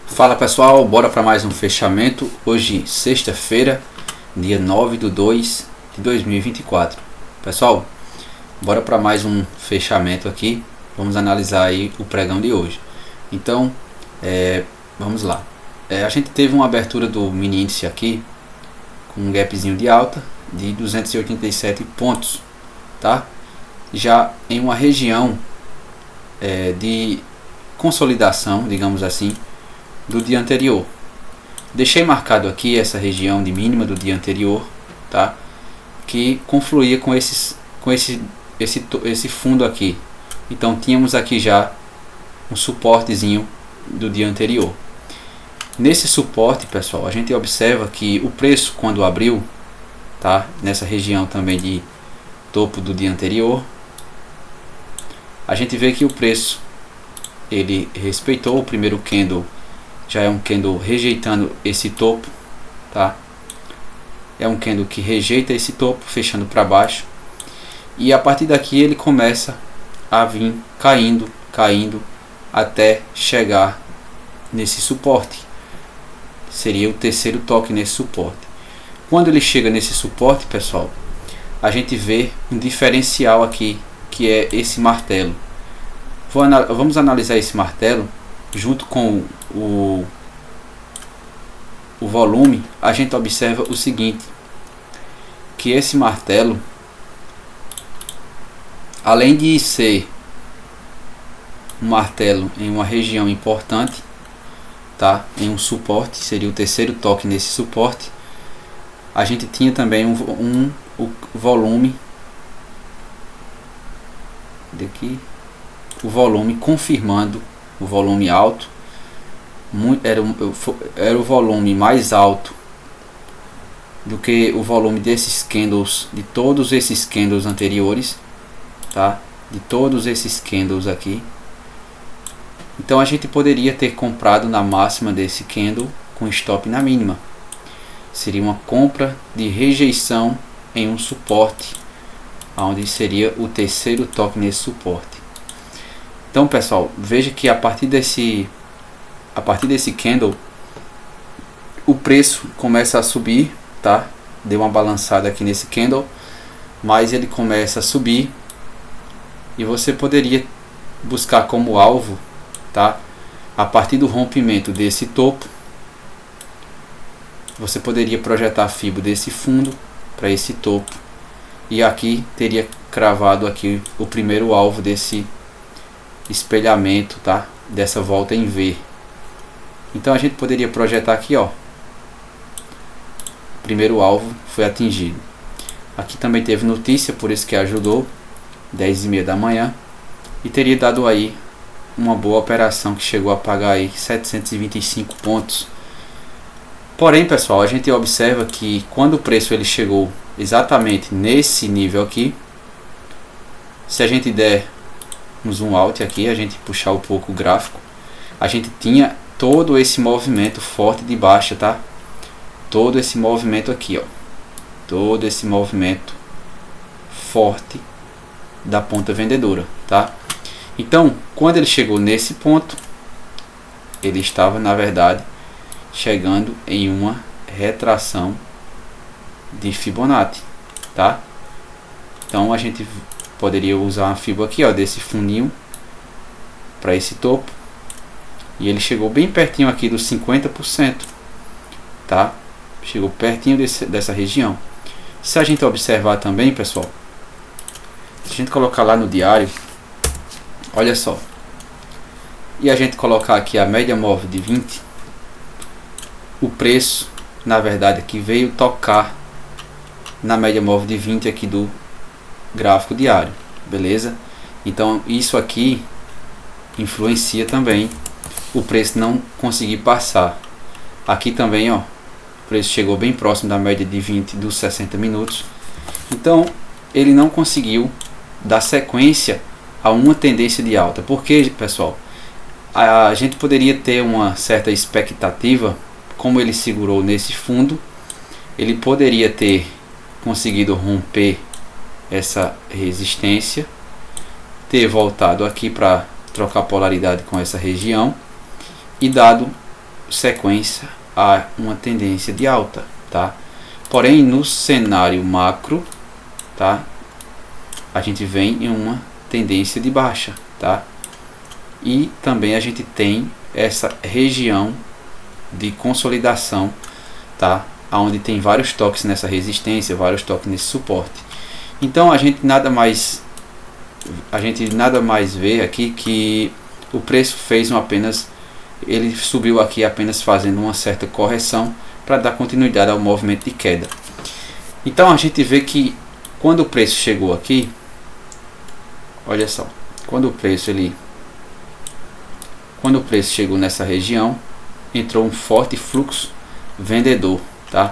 Fala pessoal, bora para mais um fechamento. Hoje, sexta-feira, dia 9/2/2024. Pessoal, bora para mais um fechamento aqui. Vamos analisar aí o pregão de hoje. Então, vamos lá. A gente teve uma abertura do mini índice aqui com um gapzinho de alta de 287 pontos, tá? Já em uma região de consolidação, digamos assim, do dia anterior. Deixei marcado aqui essa região de mínima do dia anterior, tá? Que confluía com esse fundo aqui. Então tínhamos aqui já um suportezinho do dia anterior. Nesse suporte, pessoal, a gente observa que o preço quando abriu, tá? Nessa região também de topo do dia anterior, a gente vê que o preço ele respeitou o primeiro candle. Já é um candle rejeitando esse topo, tá? É um candle que rejeita esse topo, fechando para baixo. E a partir daqui ele começa a vir caindo até chegar nesse suporte. Seria o terceiro toque nesse suporte. Quando ele chega nesse suporte, pessoal, a gente vê um diferencial aqui, que é esse martelo. Vamos analisar esse martelo junto com o volume. A gente observa o seguinte, que esse martelo, além de ser um martelo em uma região importante, tá? Em um suporte, seria o terceiro toque nesse suporte, a gente tinha também o volume daqui, o volume confirmando o volume alto. Era o volume mais alto do que o volume desses candles, de todos esses candles anteriores, tá? De todos esses candles aqui. Então a gente poderia ter comprado na máxima desse candle com stop na mínima. Seria uma compra de rejeição em um suporte, onde seria o terceiro toque nesse suporte. Então, pessoal, veja que a partir desse candle o preço começa a subir, tá? Deu uma balançada aqui nesse candle, mas ele começa a subir e você poderia buscar como alvo, tá? A partir do rompimento desse topo, você poderia projetar a fibra desse fundo para esse topo e aqui teria cravado aqui o primeiro alvo desse espelhamento, tá? Dessa volta em V. Então a gente poderia projetar aqui, ó. O primeiro alvo foi atingido. Aqui também teve notícia, por isso que ajudou, 10h30 da manhã, e teria dado aí uma boa operação que chegou a pagar aí 725 pontos. Porém, pessoal, a gente observa que quando o preço ele chegou exatamente nesse nível aqui, se a gente der um zoom out aqui, a gente puxar um pouco o gráfico, a gente tinha todo esse movimento forte de baixa, tá? Todo esse movimento aqui, ó. Todo esse movimento forte da ponta vendedora, tá? Então, quando ele chegou nesse ponto, ele estava, na verdade, chegando em uma retração de Fibonacci, tá? Então, a gente poderia usar uma fibra aqui, ó, desse fundinho para esse topo, e ele chegou bem pertinho aqui dos 50%, tá? Chegou pertinho dessa região. Se a gente observar também, pessoal, se a gente colocar lá no diário, olha só, e a gente colocar aqui a média móvel de 20, o preço, na verdade, aqui veio tocar na média móvel de 20 aqui do gráfico diário, beleza? Então isso aqui influencia também o preço não conseguir passar. Aqui também, ó, o preço chegou bem próximo da média de 20 dos 60 minutos. Então ele não conseguiu dar sequência a uma tendência de alta. Porque, pessoal, a gente poderia ter uma certa expectativa, como ele segurou nesse fundo, ele poderia ter conseguido romper essa resistência, ter voltado aqui para trocar polaridade com essa região e dado sequência a uma tendência de alta, tá? Porém, no cenário macro, tá, a gente vem em uma tendência de baixa, tá? E também a gente tem essa região de consolidação, tá? Onde tem vários toques nessa resistência, vários toques nesse suporte. Então a gente nada mais vê aqui que o preço fez ele subiu aqui apenas fazendo uma certa correção para dar continuidade ao movimento de queda. Então a gente vê que quando o preço chegou aqui, olha só, quando o preço chegou nessa região, entrou um forte fluxo vendedor, tá?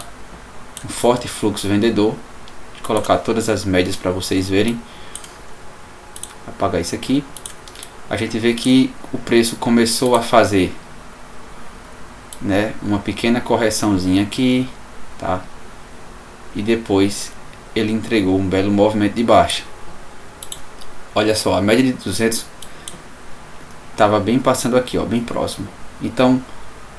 Um forte fluxo vendedor. Vou colocar todas as médias para vocês verem. Apagar isso aqui. A gente vê que o preço começou a fazer, né, uma pequena correçãozinha aqui, tá? E depois ele entregou um belo movimento de baixa. Olha só, a média de 200 estava bem passando aqui, ó, bem próximo. Então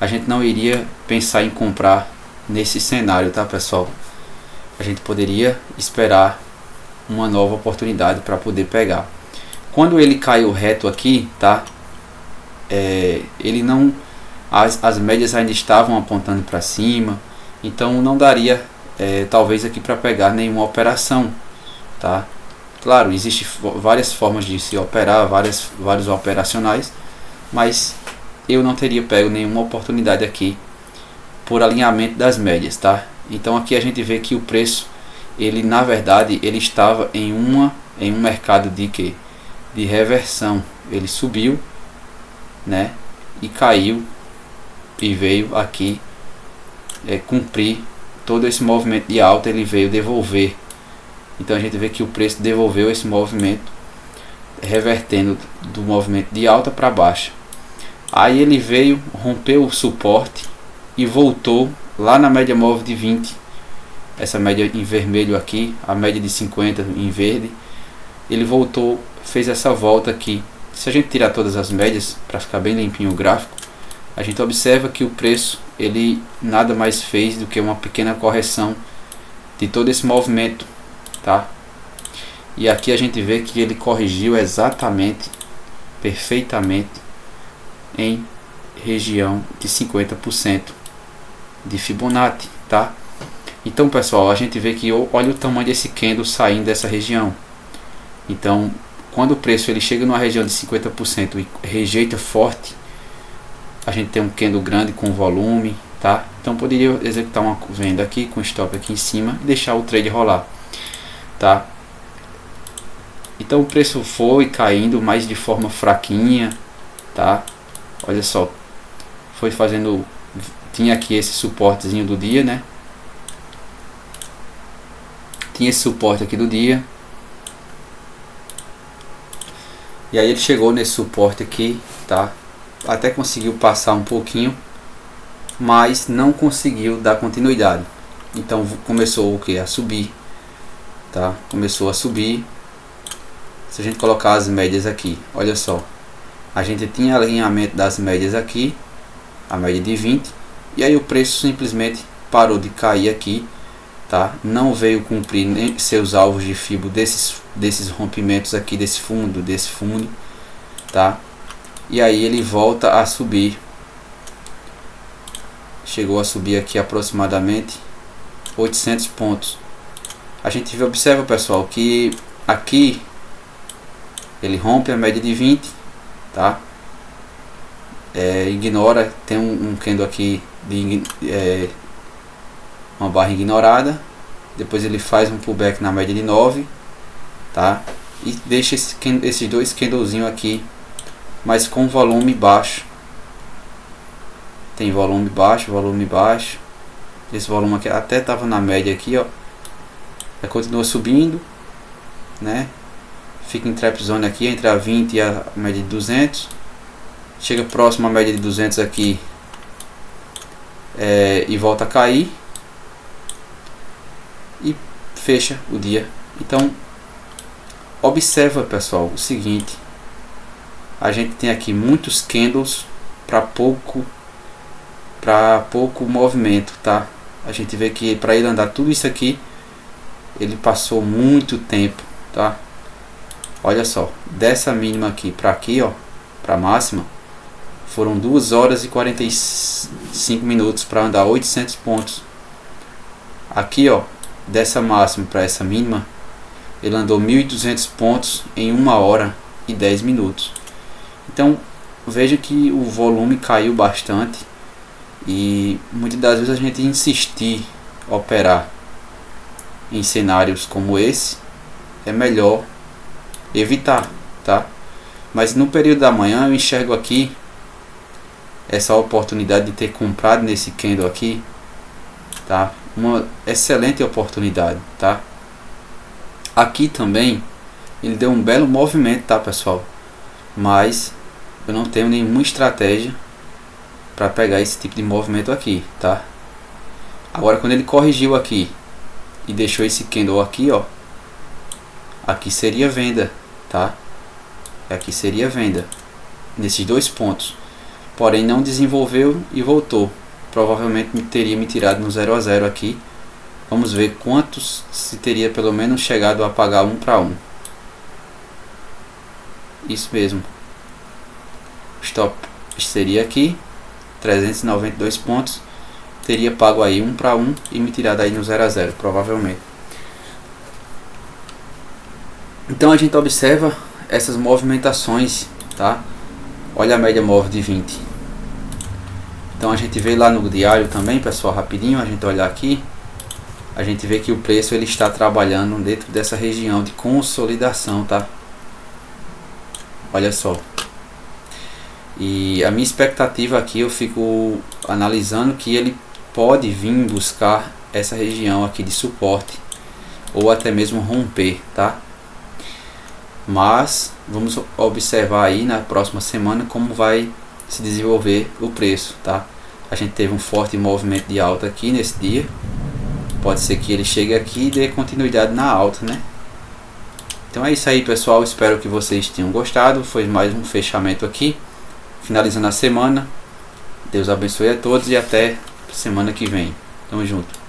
a gente não iria pensar em comprar nesse cenário, tá, pessoal? A gente poderia esperar uma nova oportunidade para poder pegar. Quando ele caiu reto aqui, tá? Ele não, as médias ainda estavam apontando para cima, então não daria talvez aqui para pegar nenhuma operação, tá? Claro, existem várias formas de se operar, vários operacionais, mas eu não teria pego nenhuma oportunidade aqui por alinhamento das médias, tá? Então aqui a gente vê que o preço, ele na verdade ele estava em um mercado de reversão. Ele subiu, né, e caiu e veio aqui cumprir todo esse movimento de alta. Ele veio devolver. Então a gente vê que o preço devolveu esse movimento, revertendo do movimento de alta para baixa. Aí ele veio, rompeu o suporte e voltou lá na média móvel de 20. Essa média em vermelho aqui, a média de 50 em verde. Ele voltou, fez essa volta aqui. Se a gente tirar todas as médias para ficar bem limpinho o gráfico, a gente observa que o preço ele nada mais fez do que uma pequena correção de todo esse movimento, tá? E aqui a gente vê que ele corrigiu exatamente, perfeitamente, em região de 50% de Fibonacci, tá? Então, pessoal, a gente vê que olha o tamanho desse candle saindo dessa região. Então, quando o preço ele chega numa região de 50% e rejeita forte, a gente tem um candle grande com volume, tá? Então poderia executar uma venda aqui com stop aqui em cima e deixar o trade rolar, tá? Então o preço foi caindo, mas de forma fraquinha, tá? Olha só, foi fazendo, tinha aqui esse suportezinho do dia, né? Tinha esse suporte aqui do dia. E aí ele chegou nesse suporte aqui, tá? Até conseguiu passar um pouquinho, mas não conseguiu dar continuidade. Então começou o que? A subir, tá? Começou a subir. Se a gente colocar as médias aqui, olha só, a gente tinha alinhamento das médias aqui, a média de 20, e aí o preço simplesmente parou de cair aqui, tá? Não veio cumprir nem seus alvos de Fibo desses rompimentos aqui, desse fundo, tá? E aí ele volta a subir. Chegou a subir aqui aproximadamente 800 pontos. A gente observa, pessoal, que aqui ele rompe a média de 20, tá? Ignora, tem um candle aqui de uma barra ignorada. Depois ele faz um pullback na média de 9, tá? E deixa esses dois candlezinhos aqui, mas com volume baixo. Tem volume baixo. Esse volume aqui até estava na média aqui, ó. Aí continua subindo, né? Fica em trap zone aqui entre a 20 e a média de 200. Chega próximo à média de 200 aqui, e volta a cair e fecha o dia. Então observa, pessoal, o seguinte: a gente tem aqui muitos candles para pouco para pouco movimento, tá? A gente vê que para ele andar tudo isso aqui, ele passou muito tempo, tá? Olha só, dessa mínima aqui para aqui, ó, para máxima, foram 2 horas e 45 minutos para andar 800 pontos. Aqui, ó, dessa máxima para essa mínima, ele andou 1.200 pontos em 1 hora e 10 minutos. Então, veja que o volume caiu bastante e muitas das vezes a gente insistir operar em cenários como esse é melhor evitar, tá? Mas no período da manhã eu enxergo aqui essa oportunidade de ter comprado nesse candle aqui, tá? Uma excelente oportunidade, tá? Aqui também ele deu um belo movimento, tá, pessoal? Mas eu não tenho nenhuma estratégia para pegar esse tipo de movimento aqui, tá? Agora quando ele corrigiu aqui e deixou esse candle aqui, ó, aqui seria venda, tá? Aqui seria venda nesses 2 pontos. Porém não desenvolveu e voltou. Provavelmente teria me tirado no 0 a 0 aqui. Vamos ver quantos se teria pelo menos chegado a pagar 1 para 1. Isso mesmo. Stop seria aqui 392 pontos. Teria pago aí 1 para 1 e me tirado aí no 0 a 0 provavelmente. Então a gente observa essas movimentações, tá? Olha a média móvel de 20. Então a gente vê lá no diário também, pessoal, rapidinho, a gente olhar aqui, a gente vê que o preço ele está trabalhando dentro dessa região de consolidação, tá? Olha só. E a minha expectativa aqui, eu fico analisando que ele pode vir buscar essa região aqui de suporte ou até mesmo romper, tá? Mas vamos observar aí na próxima semana como vai se desenvolver o preço, tá? A gente teve um forte movimento de alta aqui nesse dia. Pode ser que ele chegue aqui e dê continuidade na alta, né? Então é isso aí, pessoal. Espero que vocês tenham gostado. Foi mais um fechamento aqui, finalizando a semana. Deus abençoe a todos e até semana que vem. Tamo junto.